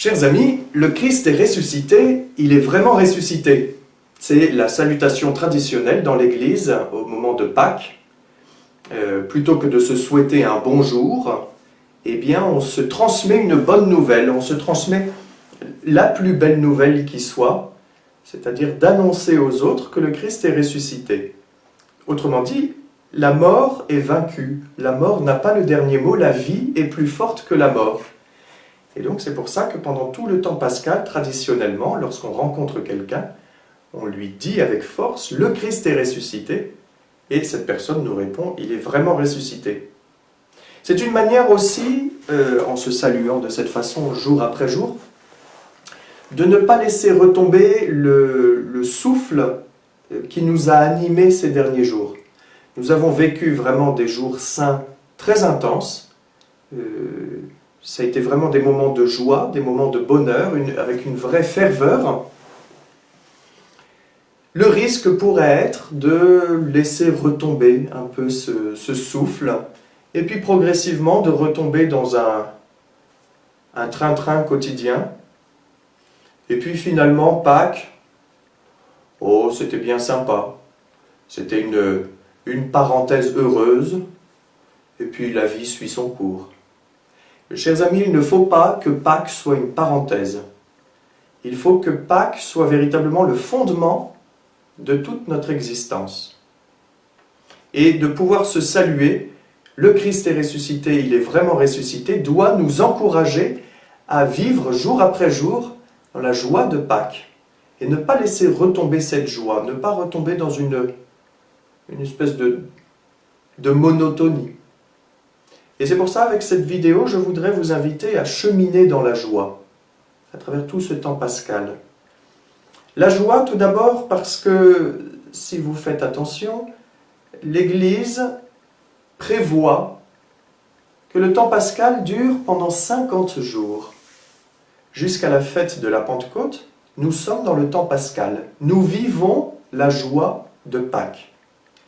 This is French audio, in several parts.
Chers amis, le Christ est ressuscité, il est vraiment ressuscité. C'est la salutation traditionnelle dans l'Église au moment de Pâques. Plutôt que de se souhaiter un bonjour, eh bien on se transmet une bonne nouvelle, on se transmet la plus belle nouvelle qui soit, c'est-à-dire d'annoncer aux autres que le Christ est ressuscité. Autrement dit, la mort est vaincue, la mort n'a pas le dernier mot, la vie est plus forte que la mort. Et donc c'est pour ça que pendant tout le temps pascal, traditionnellement, lorsqu'on rencontre quelqu'un, on lui dit avec force « le Christ est ressuscité » et cette personne nous répond « il est vraiment ressuscité ». C'est une manière aussi, en se saluant de cette façon jour après jour, de ne pas laisser retomber le souffle qui nous a animés ces derniers jours. Nous avons vécu vraiment des jours saints très intenses. Ça a été vraiment des moments de joie, des moments de bonheur, avec une vraie ferveur. Le risque pourrait être de laisser retomber un peu ce souffle, et puis progressivement de retomber dans un train-train quotidien. Et puis finalement, Pâques, oh, c'était bien sympa. C'était une parenthèse heureuse, et puis la vie suit son cours. Chers amis, il ne faut pas que Pâques soit une parenthèse. Il faut que Pâques soit véritablement le fondement de toute notre existence. Et de pouvoir se saluer, le Christ est ressuscité, il est vraiment ressuscité, doit nous encourager à vivre jour après jour dans la joie de Pâques. Et ne pas laisser retomber cette joie, ne pas retomber dans une espèce de monotonie. Et c'est pour ça, avec cette vidéo, je voudrais vous inviter à cheminer dans la joie, à travers tout ce temps pascal. La joie, tout d'abord, parce que, si vous faites attention, l'Église prévoit que le temps pascal dure pendant 50 jours. Jusqu'à la fête de la Pentecôte, nous sommes dans le temps pascal. Nous vivons la joie de Pâques.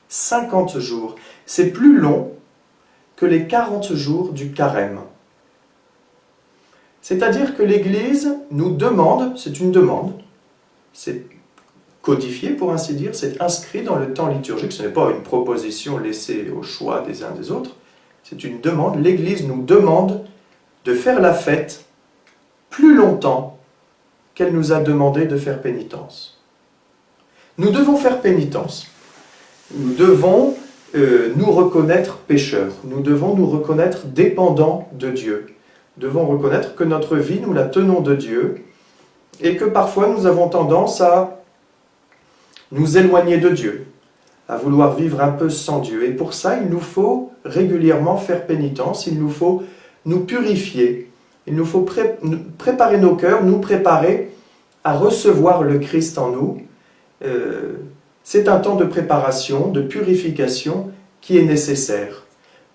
50 jours. C'est plus long que les 40 jours du carême. C'est-à-dire que l'Église nous demande, c'est une demande, c'est codifié pour ainsi dire, c'est inscrit dans le temps liturgique, ce n'est pas une proposition laissée au choix des uns des autres, c'est une demande, l'Église nous demande de faire la fête plus longtemps qu'elle nous a demandé de faire pénitence. Nous devons faire pénitence, nous devons nous reconnaître pécheurs, nous devons nous reconnaître dépendants de Dieu. Nous devons reconnaître que notre vie, nous la tenons de Dieu et que parfois nous avons tendance à nous éloigner de Dieu, à vouloir vivre un peu sans Dieu. Et pour ça, il nous faut régulièrement faire pénitence, il nous faut nous purifier, il nous faut préparer nos cœurs, nous préparer à recevoir le Christ en nous. C'est un temps de préparation, de purification qui est nécessaire.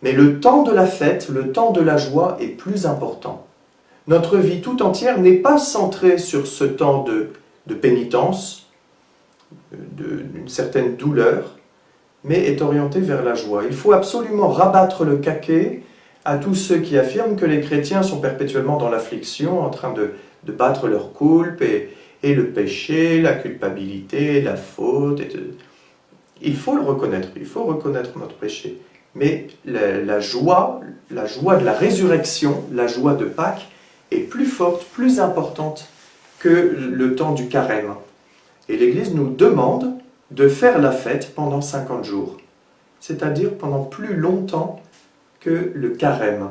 Mais le temps de la fête, le temps de la joie est plus important. Notre vie tout entière n'est pas centrée sur ce temps de pénitence, d'une certaine douleur, mais est orientée vers la joie. Il faut absolument rabattre le caquet à tous ceux qui affirment que les chrétiens sont perpétuellement dans l'affliction, en train de battre leur coulpe et le péché, la culpabilité, la faute. Il faut le reconnaître, il faut reconnaître notre péché. Mais la joie de la résurrection, la joie de Pâques, est plus forte, plus importante que le temps du carême. Et l'Église nous demande de faire la fête pendant 50 jours, c'est-à-dire pendant plus longtemps que le carême.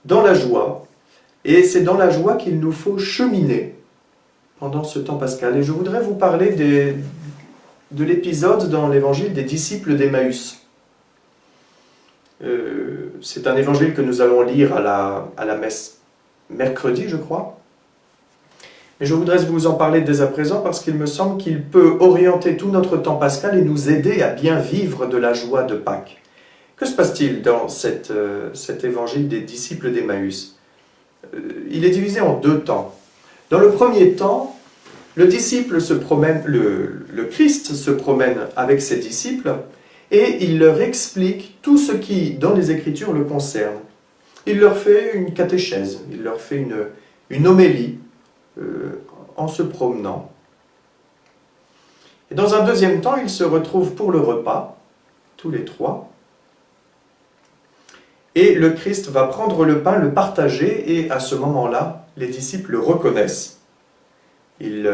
Dans la joie, et c'est dans la joie qu'il nous faut cheminer pendant ce temps pascal. Et je voudrais vous parler de l'épisode dans l'évangile des disciples d'Emmaüs. C'est un évangile que nous allons lire à la messe mercredi, je crois. Mais je voudrais vous en parler dès à présent parce qu'il me semble qu'il peut orienter tout notre temps pascal et nous aider à bien vivre de la joie de Pâques. Que se passe-t-il dans cet évangile des disciples d'Emmaüs ? Il est divisé en deux temps. Dans le premier temps, le Christ se promène avec ses disciples et il leur explique tout ce qui, dans les Écritures, le concerne. il leur fait une catéchèse, il leur fait une homélie en se promenant. Et dans un deuxième temps, ils se retrouvent pour le repas, tous les trois. Et le Christ va prendre le pain, le partager, et à ce moment-là, les disciples le reconnaissent. Ils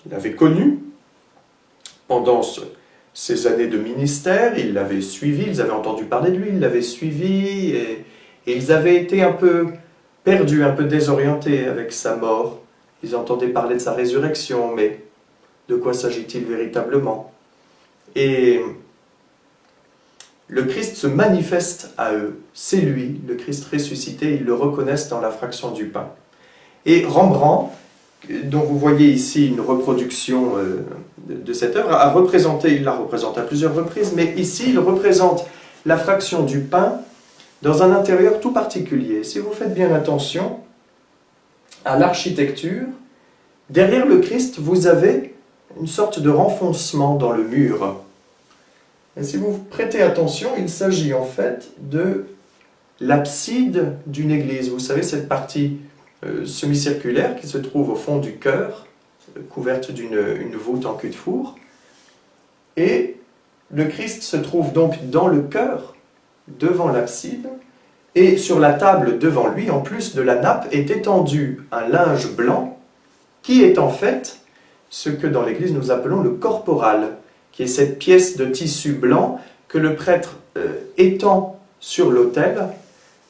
l'avaient connu pendant ces années de ministère, ils l'avaient suivi, ils avaient entendu parler de lui, ils l'avaient suivi, et ils avaient été un peu perdus, un peu désorientés avec sa mort. Ils entendaient parler de sa résurrection, mais de quoi s'agit-il véritablement? Et le Christ se manifeste à eux. C'est lui, le Christ ressuscité, ils le reconnaissent dans la fraction du pain. Et Rembrandt, dont vous voyez ici une reproduction de cette œuvre, il la représente à plusieurs reprises, mais ici il représente la fraction du pain dans un intérieur tout particulier. Si vous faites bien attention à l'architecture, derrière le Christ, vous avez une sorte de renfoncement dans le mur. Et si vous prêtez attention, il s'agit en fait de l'abside d'une église. Vous savez, cette partie semi-circulaire qui se trouve au fond du chœur, couverte d'une voûte en cul-de-four. Et le Christ se trouve donc dans le chœur, devant l'abside, et sur la table devant lui, en plus de la nappe, est étendu un linge blanc, qui est en fait ce que dans l'Église nous appelons le corporal, qui est cette pièce de tissu blanc que le prêtre étend sur l'autel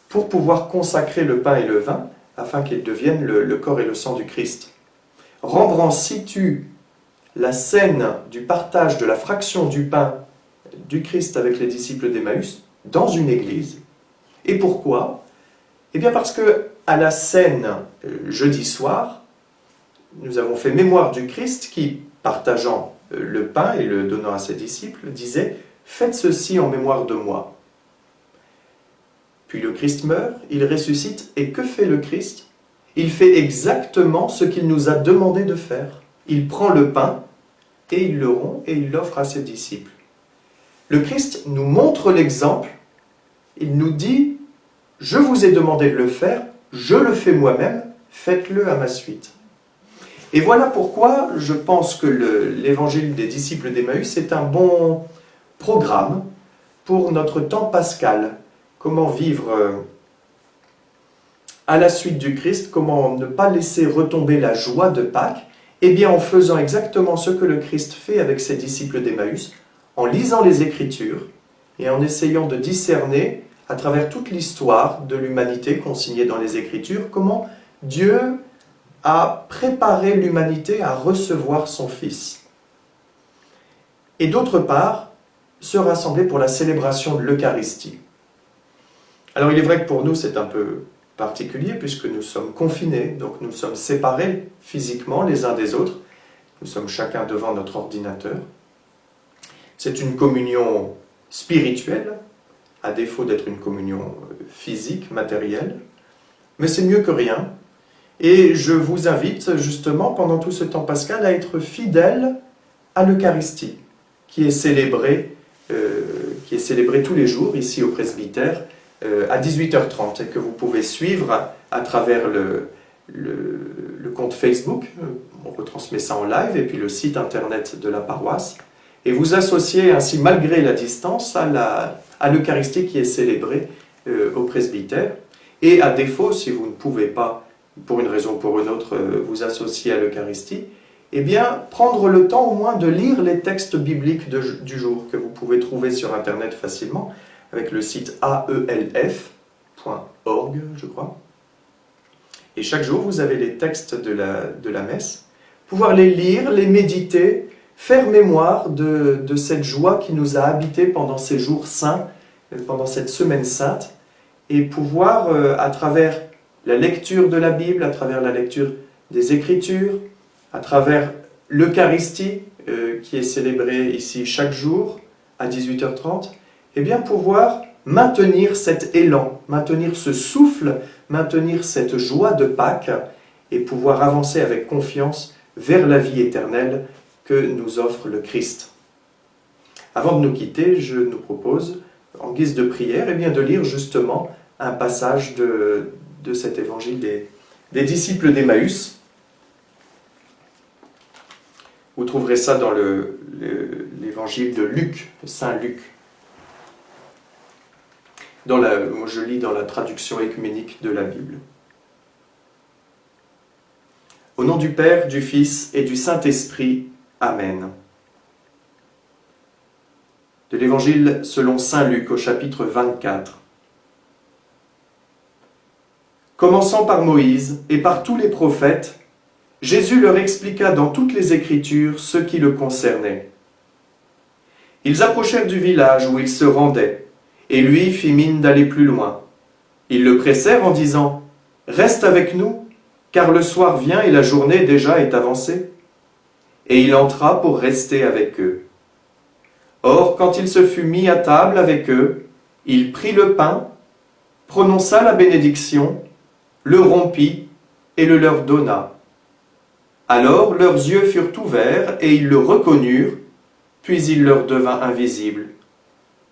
pour pouvoir consacrer le pain et le vin, afin qu'ils deviennent le corps et le sang du Christ. Rembrandt situe la scène du partage de la fraction du pain du Christ avec les disciples d'Emmaüs dans une église. Et pourquoi? Eh bien parce que à la scène jeudi soir, nous avons fait mémoire du Christ qui, partageant le pain et le donnant à ses disciples, disait « Faites ceci en mémoire de moi ». Puis le Christ meurt, il ressuscite, et que fait le Christ? Il fait exactement ce qu'il nous a demandé de faire. Il prend le pain, et il le rompt, et il l'offre à ses disciples. Le Christ nous montre l'exemple, il nous dit « Je vous ai demandé de le faire, je le fais moi-même, faites-le à ma suite ». Et voilà pourquoi je pense que l'évangile des disciples d'Emmaüs est un bon programme pour notre temps pascal. Comment vivre à la suite du Christ, comment ne pas laisser retomber la joie de Pâques, eh bien en faisant exactement ce que le Christ fait avec ses disciples d'Emmaüs, en lisant les Écritures et en essayant de discerner à travers toute l'histoire de l'humanité consignée dans les Écritures, comment Dieu a préparé l'humanité à recevoir son Fils. Et d'autre part, se rassembler pour la célébration de l'Eucharistie. Alors il est vrai que pour nous c'est un peu particulier puisque nous sommes confinés, donc nous sommes séparés physiquement les uns des autres, nous sommes chacun devant notre ordinateur. C'est une communion spirituelle, à défaut d'être une communion physique, matérielle, mais c'est mieux que rien. Et je vous invite justement pendant tout ce temps pascal à être fidèle à l'Eucharistie, qui est célébrée tous les jours ici au presbytère à 18h30 et que vous pouvez suivre à travers le compte Facebook, on retransmet ça en live, et puis le site internet de la paroisse, et vous associez ainsi malgré la distance à l'Eucharistie qui est célébrée au presbytère. Et à défaut, si vous ne pouvez pas pour une raison ou pour une autre, vous associer à l'Eucharistie, eh bien, prendre le temps au moins de lire les textes bibliques du jour, que vous pouvez trouver sur Internet facilement, avec le site aelf.org, je crois. Et chaque jour, vous avez les textes de la messe, pouvoir les lire, les méditer, faire mémoire de cette joie qui nous a habités pendant ces jours saints, pendant cette semaine sainte, et pouvoir, à travers la lecture de la Bible, à travers la lecture des Écritures, à travers l'Eucharistie qui est célébrée ici chaque jour à 18h30, eh bien pouvoir maintenir cet élan, maintenir ce souffle, maintenir cette joie de Pâques et pouvoir avancer avec confiance vers la vie éternelle que nous offre le Christ. Avant de nous quitter, je nous propose, en guise de prière, eh bien de lire justement un passage de cet évangile des disciples d'Emmaüs. Vous trouverez ça dans l'évangile de Luc, de Saint Luc. Moi je lis dans la traduction œcuménique de la Bible. Au nom du Père, du Fils et du Saint-Esprit. Amen. De l'évangile selon saint Luc au chapitre 24. Commençant par Moïse et par tous les prophètes, Jésus leur expliqua dans toutes les Écritures ce qui le concernait. Ils approchèrent du village où il se rendait, et lui fit mine d'aller plus loin. Ils le pressèrent en disant « Reste avec nous, car le soir vient et la journée déjà est avancée. » Et il entra pour rester avec eux. Or, quand il se fut mis à table avec eux, il prit le pain, prononça la bénédiction, le rompit et le leur donna. Alors leurs yeux furent ouverts et ils le reconnurent, puis il leur devint invisible.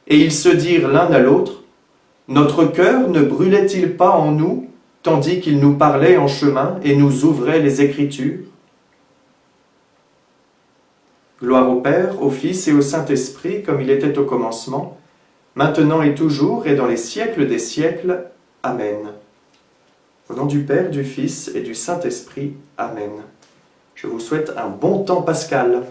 Et ils se dirent l'un à l'autre, « Notre cœur ne brûlait-il pas en nous, tandis qu'il nous parlait en chemin et nous ouvrait les Écritures ?» Gloire au Père, au Fils et au Saint-Esprit, comme il était au commencement, maintenant et toujours, et dans les siècles des siècles. Amen. Au nom du Père, du Fils et du Saint-Esprit. Amen. Je vous souhaite un bon temps pascal.